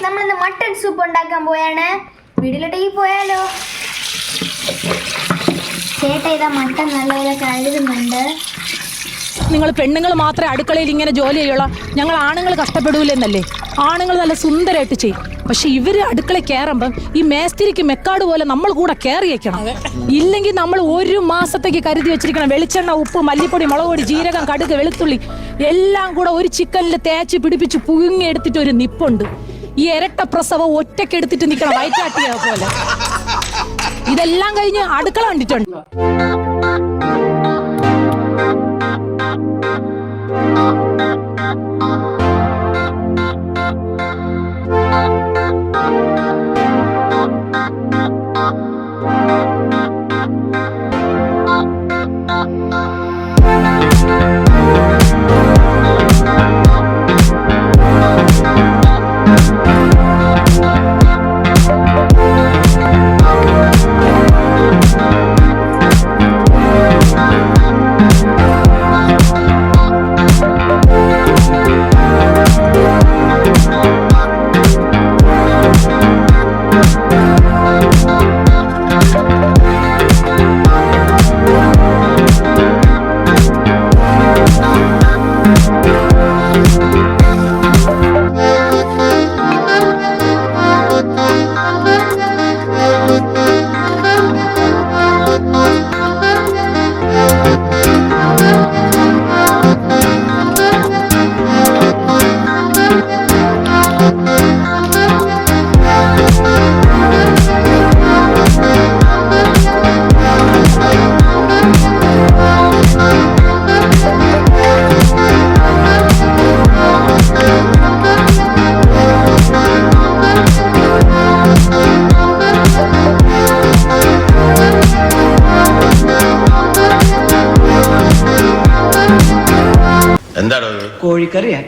നമ്മളിന്ന് mutton soup ഉണ്ടാക്കാൻ പോയാണ്. വീട്ടിലോട്ടേക്ക് പോയാലോ? ചേട്ടാ ഇതാ മട്ടൺ നല്ലപോലെ കഴുകുന്നുണ്ട്. നിങ്ങൾ പെണ്ണുങ്ങൾ മാത്രമേ അടുക്കളയിൽ ഇങ്ങനെ ജോലി ചെയ്യുള്ളൂ, ഞങ്ങൾ ആണുങ്ങൾ കഷ്ടപ്പെടൂലെന്നല്ലേ? ആണുങ്ങൾ നല്ല സുന്ദരമായിട്ട് ചെയ്യും. പക്ഷെ ഇവര് അടുക്കള കയറുമ്പം ഈ മേസ്തിരിക്ക് മെക്കാട് പോലെ നമ്മൾ കൂടെ കയറിയേക്കണം. ഇല്ലെങ്കിൽ നമ്മൾ ഒരു മാസത്തേക്ക് കരുതി വെച്ചിരിക്കണം വെളിച്ചെണ്ണ, ഉപ്പ്, മല്ലിപ്പൊടി, മുളക് പൊടി, ജീരകം, കടുക്, വെളുത്തുള്ളി എല്ലാം കൂടെ ഒരു ചിക്കനിൽ തേച്ച് പിടിപ്പിച്ച് പുഴുങ്ങി എടുത്തിട്ട് ഒരു നിപ്പുണ്ട്. ഈ ഇരട്ട പ്രസവം ഒറ്റയ്ക്ക് എടുത്തിട്ട് നിൽക്കണം വയറ്റാട്ടിയ പോലെ. ഇതെല്ലാം കഴിഞ്ഞ് അടുക്കള കണ്ടിട്ടുണ്ട്. കോഴിക്കറിയാ?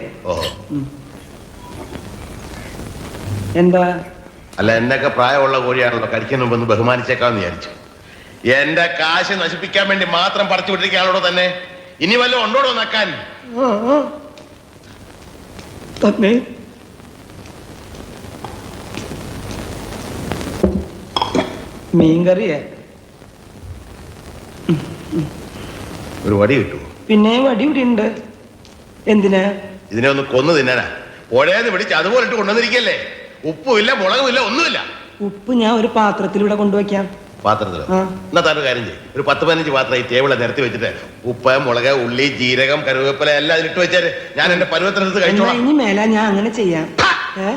എന്താ? അല്ല, എന്നൊക്കെ പ്രായമുള്ള കോഴിയാണല്ലോ, കഴിക്കുന്ന മുമ്പ് ബഹുമാനിച്ചേക്കാന്ന് വിചാരിച്ചു. എന്റെ കാശ് നശിപ്പിക്കാൻ വേണ്ടി മാത്രം പറിച്ചു വിട്ടിരിക്കാളോടോ തന്നെ. ഇനി വല്ലതും ഉണ്ടോടോ നക്കാൻ? തന്നെ മീൻകറിയാ? ഒരു വടി കിട്ടുമോ? പിന്നെ വടി ഇവിടെ ഉണ്ട്. എന്തിനാ? ഇതിനെ ഒന്ന് കൊന്നു തിന്നാനാ. പുഴയെന്ന് പിടിച്ച് അതുപോലെ ഇട്ട് കൊണ്ടുവന്നിരിക്കല്ലേ. ഉപ്പുമില്ല, മുളകുമില്ല, ഒന്നുമില്ല. ഉപ്പ് ഞാൻ ഒരു പാത്രത്തിലൂടെ കൊണ്ടുവയ്ക്കാം. പാത്രത്തിലോ? എന്നാ താനൊരു കാര്യം ചെയ്യും, ഒരു 10-15 പാത്രം ഈ ടേബിളെ നിരത്തി വെച്ചിട്ട് ഉപ്പ്, മുളക്, ഉള്ളി, ജീരകം, കറിവേപ്പില എല്ലാം അതിലിട്ട് വെച്ചാല് ഞാൻ എന്റെ പരുവത്തിനടുത്ത് കഴിച്ചോളാം. ഇനി മേല ഞാൻ അങ്ങനെ ചെയ്യാം.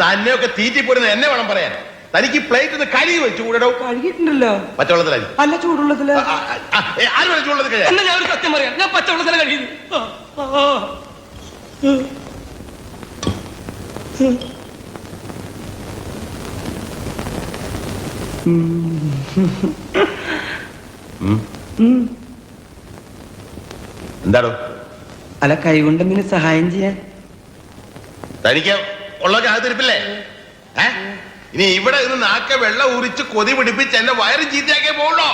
തന്നെയൊക്കെ തീറ്റിപ്പോരുന്ന എന്നെ വേണം പറയാൻ. തനിക്ക് പ്ലേറ്റ് ഒന്ന് കഴുകി വെച്ചു കൂടോ. കഴുകിയിട്ടുണ്ടല്ലോ. പച്ചവെള്ളത്തിലായി? അല്ല, ചൂടുള്ളത്തില്. ആര് വേണം ചൂടുള്ളത് കഴിയാൻ? എന്നാ ഞാൻ ഒരു സത്യം പറയാം, ഞാൻ പച്ചവെള്ളത്തില കഴിയുന്നു. എന്താടോ? അല്ല, കൈകൊണ്ട് എന്തിനു സഹായം ചെയ്യാൻ? തനിക്ക് ഉള്ളൊക്കെ അകത്തിരിപ്പില്ലേ? ഇനി ഇവിടെ നിന്ന് നാക്ക വെള്ളം ഊരിച്ച് കൊതി പിടിപ്പിച്ച് എന്റെ വയറ് ചീത്തയാക്കിയേ പോകണോ?